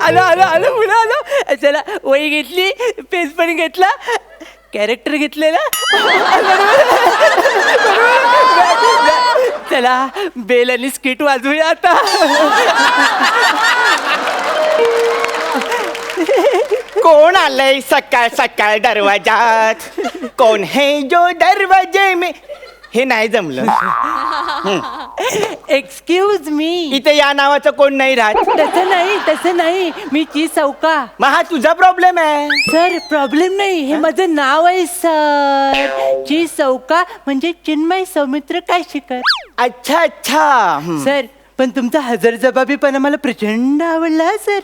आलो आलो आलो पुढे आलो. चला वही घेतली, पेज पण घेतला, कॅरेक्टर घेतलेला. चला बेल आणि स्किट वाजवूया आता. कोण आलंय सकाळ सकाळ दरवाजात? कोण है जो दरवाजे में? हे नाही जमलं. Excuse me. इथे या नावाचं कोण नाही राहत. तसं नाही मी चीज चौका. मग हा तुझा प्रॉब्लेम आहे. सर प्रॉब्लेम नाही, हे माझं नाव आहे सर. चीज चौका म्हणजे चिन्मय सौमित्र काशीकर. अच्छा अच्छा. सर पण तुमचा हजरजबाबीपणा मला प्रचंड आवडला सर.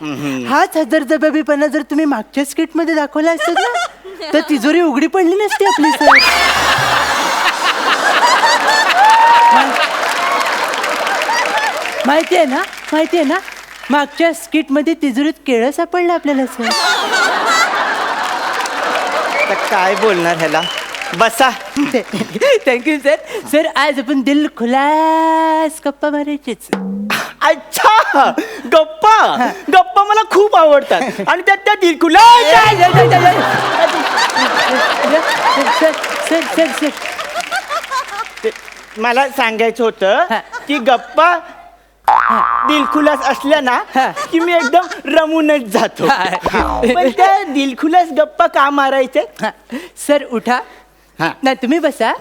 हाच हजरजबाबीपणा जर तुम्ही मागच्या स्किट मध्ये दाखवला असतात ना तर तिजोरी उघडी पडली नसती आपली सर. माहिती आहे ना मागच्या स्किट मध्ये तिजोरीत केळं सापडलं आपल्याला सर. तर काय बोलणार ह्याला? बसा. Thank you sir. सर आज आपण दिल खुलास गप्पा मारायचीच. अच्छा गप्पा. गप्पा मला खूप आवडतात आणि त्यात त्या दिलखुला. सर मला सांगायचं होतं की गप्पा दिलखुलास असल्या ना की मी एकदम रमूनच जातो. पण त्या दिलखुलास गप्पा का मारायचे? सर उठा. नाही तुम्ही बसा.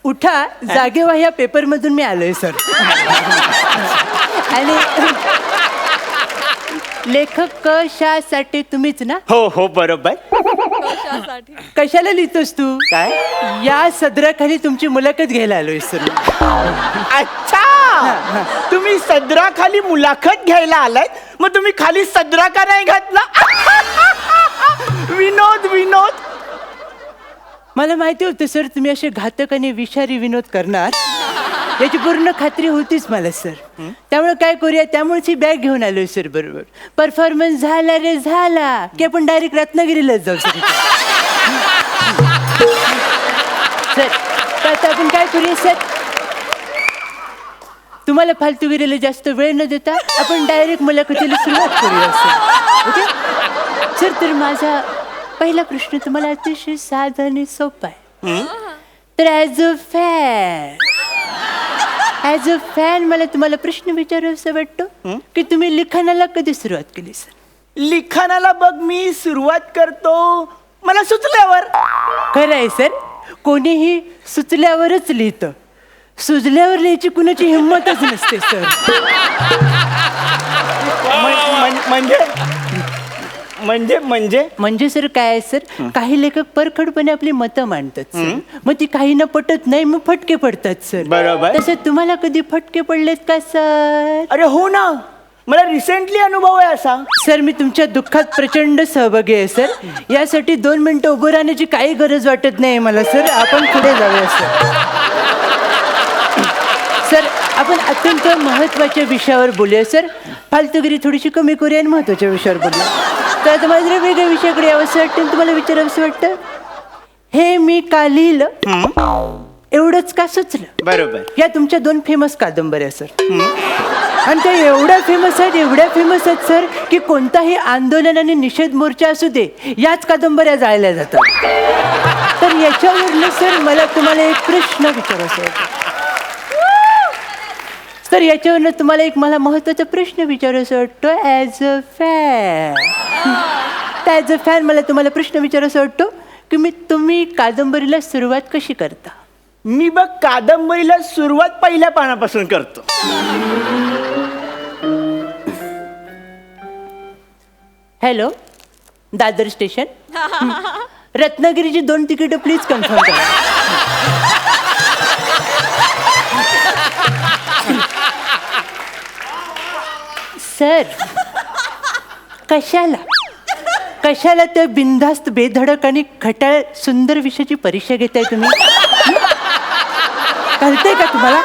उठा जागे व्हा. या पेपर मधून मी आलोय सर. आणि लेखक कशासाठी तुम्हीच ना? हो हो बरोबर. कशाला लिहितोस तू? काय? या सदराखाली तुमची मुलाखत घ्यायला आलोय सर. अच्छा तुम्ही सदराखाली मुलाखत घ्यायला आलाय. मग तुम्ही खाली सदरा का नाही घातला? विनोद विनोद. मला माहिती होतं सर तुम्ही असे घातक आणि विषारी विनोद करणार याची पूर्ण खात्री होतीच मला सर. त्यामुळे काय करूया, त्यामुळेच ही बॅग घेऊन आलोय सर. बरोबर परफॉर्मन्स झाला रे झाला की आपण डायरेक्ट रत्नागिरीलाच जाऊ सर. सर आता आपण काय करूया सर, तुम्हाला फालतूगिरीला जास्त वेळ न देता आपण डायरेक्ट मुलाखतीला सुरुवात करूया सर. Okay sir. तर माझा पहिला प्रश्न तुम्हाला अतिशय साधा आणि सोपा आहे. तर ॲज अ फॅन मला तुम्हाला प्रश्न विचारायचा वाटतो की तुम्ही लिखाणाला कधी सुरुवात केली सर? लिखाणाला बघ मी सुरुवात करतो मला सुचल्यावर. खरं आहे सर. कोणीही सुचल्यावरच लिहितं, सुजल्यावर लिहायची कुणाची हिंमतच नसते सर. म्हणजे म्हणजे म्हणजे म्हणजे सर काय आहे सर, काही लेखक परखडपणे आपली मतं मांडतात सर. मग ती काहींना पटत नाही, मग फटके पडतात सर. बरोबर. तसं तुम्हाला कधी फटके पडलेत का सर? अरे हो ना, मला रिसेंटली अनुभव आहे असा. सर मी तुमच्या दुःखात प्रचंड सहभागी आहे सर. यासाठी 2 मिनिटं उभं राहण्याची काही गरज वाटत नाही मला सर. आपण पुढे जाऊया सर. सर आपण अत्यंत महत्त्वाच्या विषयावर बोलूया सर. फालतूगिरी थोडीशी कमी करूया आणि महत्त्वाच्या विषयावर बोलूया. तर आता मला जरा वेगळ्या विषयाकडे यावंसं वाटतं, तुम्हाला विचारावंसं वाटतं. हे मी का लिहिलं एवढंच का सुचलं? बरोबर. या तुमच्या 2 फेमस कादंबऱ्या सर. आणि त्या एवढ्या फेमस आहेत सर की कोणताही आंदोलन आणि निषेध मोर्चा असू दे याच कादंबऱ्या जाळल्या जातात. तर याच्यावरनं सर मला तुम्हाला एक प्रश्न विचारायचा आहे सर. याच्यावरनं तुम्हाला एक मला महत्त्वाचा प्रश्न विचारायचा वाटतो ॲज अ फॅन मला तुम्हाला प्रश्न विचारायचा वाटतो की तुम्ही कादंबरीला सुरुवात कशी करता? मी बघ कादंबरीला सुरुवात पहिल्या पानापासून करतो. Hello Dadar station. रत्नागिरीची 2 तिकीटं प्लीज कन्फर्म करा. सर कशाला त्या बिनधास्त बेधडक आणि खटाळ सुंदर विषयाची परीक्षा घेताय तुम्ही? कळतंय का तुम्हाला?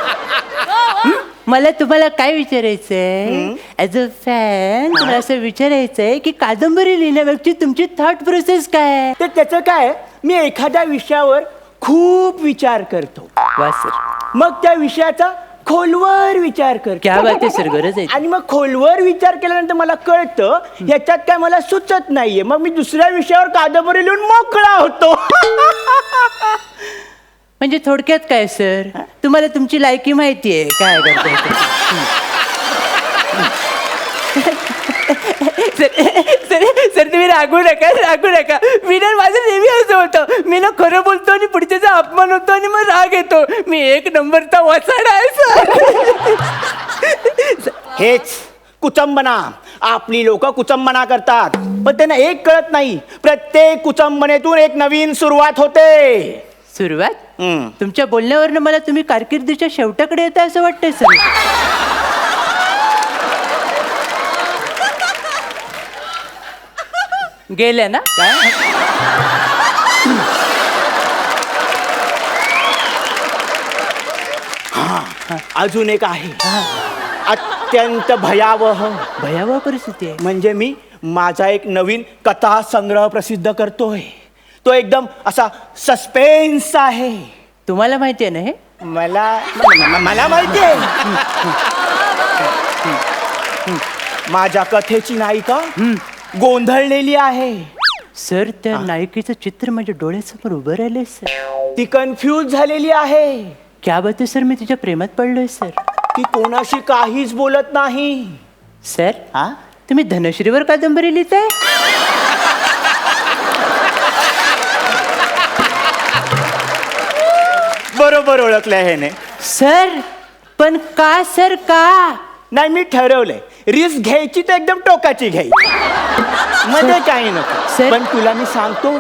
मला तुम्हाला काय विचारायचंय ॲज अ फॅन, तुम्हाला असं विचारायचंय की कादंबरी लिहिण्याबाबतीत तुमची थॉट प्रोसेस काय? तर त्याचं काय, मी एखाद्या विषयावर खूप विचार करतो. वा सर. मग त्या विषयाचा खोलवर विचार कर. क्या बात आहे सर, गरज आहे. आणि मग खोलवर विचार केल्यानंतर मला कळतं ह्याच्यात काय मला सुचत नाहीये, मग मी दुसऱ्या विषयावर कादंबरी लिहून मोकळा होतो. म्हणजे थोडक्यात काय सर, तुम्हाला तुमची लायकी माहितीये काय करताय ते. सर सर तुम्ही रागू नका. मी ना माझं नेहमी असं होतं, मी ना खरं बोलतो आणि पुढच्याचा अपमान होतो आणि मग राग येतो. मी 1 नंबरचा वसाडा आहे सर. हेच कुचंबना. आपली लोक कुचंबना करतात, पण त्यांना एक कळत नाही, प्रत्येक कुचंबनेतून एक नवीन सुरुवात होते. सुरुवात? तुमच्या बोलण्यावरनं मला तुम्ही कारकिर्दीच्या शेवटाकडे येता असं वाटतंय सर. गेल्या ना काय? अजून एक आहे, अत्यंत भयावह परिस्थिती आहे. म्हणजे मी माझा एक नवीन कथा संग्रह प्रसिद्ध करतोय. तो एकदम असा सस्पेन्स आहे. तुम्हाला माहिती आहे ना हे? मला माहिती आहे. माझ्या कथेची नायिका गोंधळलेली आहे. सर त्या नायिकेचं चित्र माझ्या डोळ्यासमोर उभं राहिलंय सर. ती कन्फ्यूज झालेली आहे. क्या बात आहे सर, मी तिच्या प्रेमात पडलोय सर. ती कोणाशी काहीच बोलत नाही. सर तुम्ही धनश्रीवर कादंबरी लिहिताय? बरोबर ओळखलं ह्याने. सर पण का सर, का? नाही, मी ठरवलंय रिस्क घ्यायची तर एकदम टोकाची घ्यायची, मध्ये काही नको. पण तुला मी सांगतो,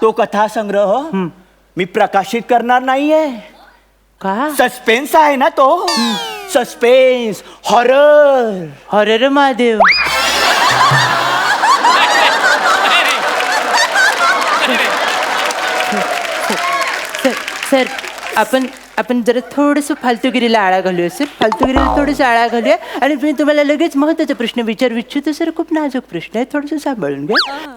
तो कथा संग्रह मी प्रकाशित करणार नाहीये. का? सस्पेन्स आहे ना तो. Suspense, horror. महादेव. सर आपण जरा थोडंसं फालतूगिरीला आळा घालूया सर. फालतूगिरीला थोडंसं आळा घालूया. आणि मी तुम्हाला लगेच महत्त्वाचा प्रश्न विचारू इच्छितो सर. खूप नाजूक प्रश्न आहे, थोडंसं सांभाळून घ्या.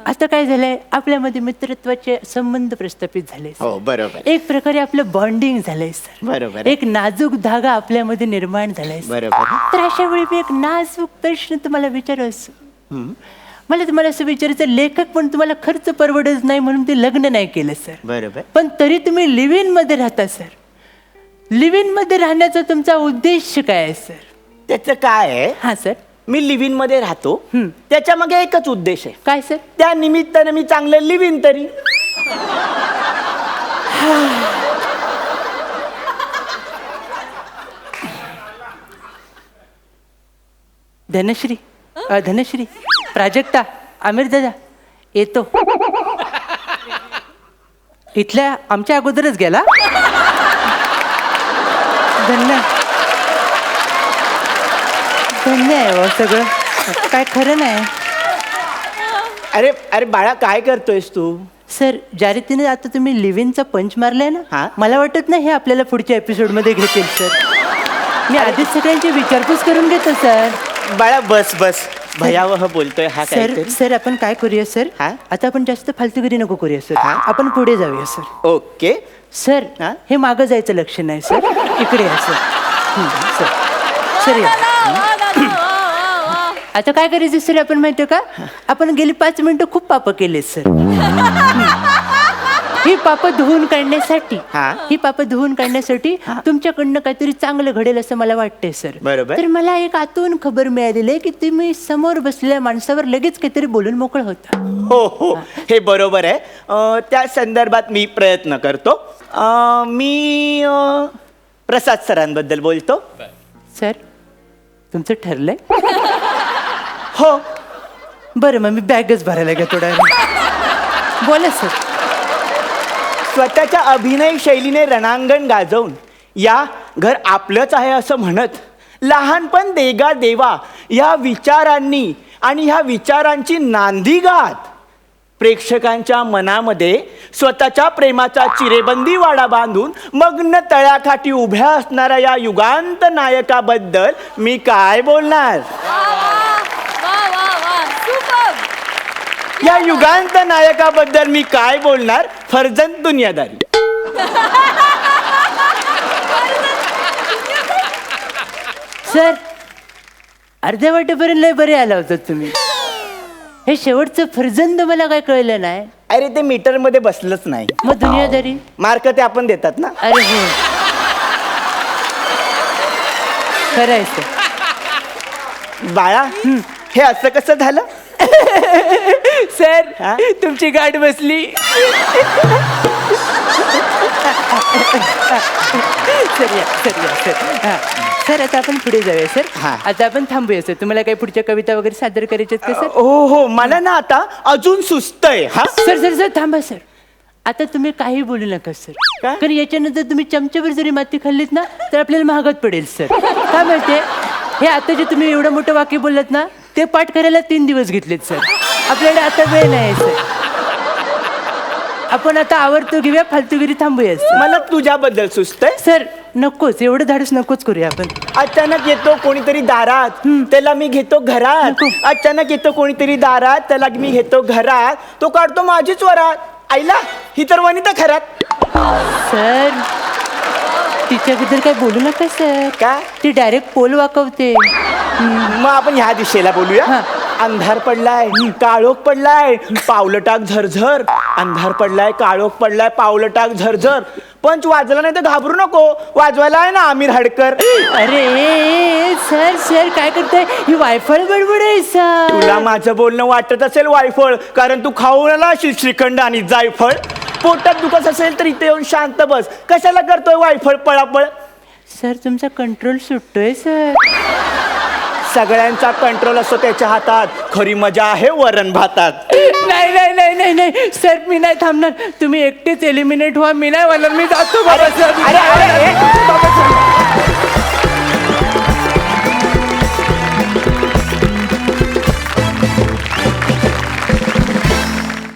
आता काय झालंय, आपल्यामध्ये मित्रत्वाचे संबंध प्रस्थापित झाले. हो बरोबर. एक प्रकारे आपलं बॉन्डिंग झालंय सर. बरोबर. एक नाजूक धागा आपल्यामध्ये निर्माण झालाय. बरोबर. तर अशा वेळी मी एक नाजूक प्रश्न तुम्हाला विचारू असं. मला तुम्हाला असं विचारायचं, लेखक पण तुम्हाला खर्च परवडत नाही म्हणून ते लग्न नाही केलं सर. बरोबर. पण तरी तुम्ही लिव्ह इन मध्ये राहता सर. लिव्ह इन मध्ये राहण्याचा तुमचा उद्देश काय आहे सर? त्याचं काय आहे? हा सर. मी लिव्ह इन मध्ये राहतो, त्याच्या मागे एकच उद्देश आहे. काय सर? त्या निमित्ताने मी चांगलं लिव्ह इन तरी. धनश्री, प्राजक्ता, आमिर दादा येतो. इथल्या आमच्या अगोदरच गेला. धन्य आहे हो सगळं, काय खरं नाही. अरे अरे बाळा, काय करतोयस तू? सर ज्या रीतीने आता तुम्ही लिव्हिनचा पंच मारलाय ना, मला वाटत नाही हे आपल्याला पुढच्या एपिसोड मध्ये घेतील सर. मी आधीच सगळ्यांची विचारपूस करून घेतो सर. बाळा बस भयावह बोलतोय हा. सर आपण काय करूया सर, आता आपण जास्त फालतूगिरी नको करूया सर. आपण पुढे जाऊया सर. Okay sir. हे मागं जायचं लक्ष नाही सर, इकडे या सर. सर या. आता काय करायचं सर आपण माहितीये का, आपण गेली 5 मिनिटं खूप पाप केले सर. ही पाप धुवून काढण्यासाठी तुमच्याकडनं काहीतरी चांगलं घडेल असं मला वाटतंय सर. बरोबर. तर मला एक आतून खबर मिळालेली आहे की तुम्ही समोर बसलेल्या माणसावर लगेच काहीतरी बोलून मोकळ होता. हो हे बरोबर आहे. त्या संदर्भात मी प्रयत्न करतो. मी प्रसाद सरांबद्दल बोलतो. सर तुमचं ठरलंय? हो. बरं मग मी बॅगच भरायला घ्या थोड्या. बोला सर. स्वतःच्या अभिनय शैलीने रणांगण गाजवून या घर आपलंच आहे असं म्हणत लहानपण देगा देवा या विचारांनी आणि ह्या विचारांची नांदी गात प्रेक्षकांच्या मनामध्ये स्वतःच्या प्रेमाचा चिरेबंदी वाडा बांधून मग्न तळ्याकाठी उभ्या असणाऱ्या या युगांत नायकाबद्दल मी काय बोलणार. या युगांत नायकाबद्दल मी काय बोलणार. फर्जंद दुनियादारी. सर अर्ध्या वाटेपर्यंत लय बरे आला होता तुम्ही. हे शेवटचं फर्जंद मला काय कळलं नाही. अरे ते मीटर मध्ये बसलंच नाही. मग दुनियादारी मार्क ते आपण देतात ना. अरे हो खरं आहे सर. बाळा हे असं कसं झालं? सर हा? तुमची गाठ बसली. सर या सर या सर. हा सर आता आपण पुढे जाऊया सर. हा. आता आपण थांबूया सर. तुम्हाला काही पुढच्या कविता वगैरे सादर करायच्या आहेत का सर? हो हो मला ना आता अजून सुस्तय. हा सर सर सर थांबा सर. आता तुम्ही काही बोलू नका सर. का? कारण याच्यानंतर तुम्ही चमच्यावर जरी माती खाल्लीत ना तर आपल्याला महागात पडेल सर. काय माहितीये हे आता जे तुम्ही एवढं मोठं वाक्य बोललात ना ते पाठ करायला 3 दिवस घेतलेत सर. आपल्याकडे आता वेळ नाही सर. आपण आता आवर्तो घेऊया फालतूगिरी थांबूया सर. मला तुझ्याबद्दल सुस्तय. सर नकोच एवढं धाडस नकोच करूया आपण. अचानक येतो कोणीतरी दारात त्याला मी घेतो घरात. नको. अचानक येतो कोणीतरी दारात त्याला मी घेतो घरात. तो काढतो माझीच वरात. आईला ही तर वनिता खरात. सर तिच्याबद्दल काय बोलू नका सर. का? ती डायरेक्ट पोल वाकवते. मग आपण ह्या दिशेला बोलूया. हा. अंधार पडलाय काळोख पडलाय पावलं टाक झरझर. अंधार पडलाय काळोख पडलाय पावलं टाक झरझर. पंच वाजला नाही तर घाबरू नको. वाजवायला आहे ना आमिर हडकर. अरे सर सर काय करताय ही वायफळ बडबड आहे सर. तुला माझं बोलणं वाटत असेल वायफळ कारण तू खाऊन आला असेल श्रीखंड आणि जायफळ. पोटात दुखत असेल तर इथे येऊन शांत बस. कशाला करतोय वायफळ पळापळ? सर तुमचा कंट्रोल सुटतोय सर. सगळ्यांचा कंट्रोल असतो त्याच्या हातात. खरी मजा आहे वरण भातात. नाही नाही नाही नाही नाही सर मी नाही थांबणार. तुम्ही एकटेच एलिमिनेट व्हा. मी नाही होणार. मी जातो बाबा सर. अरे, अरे, अरे,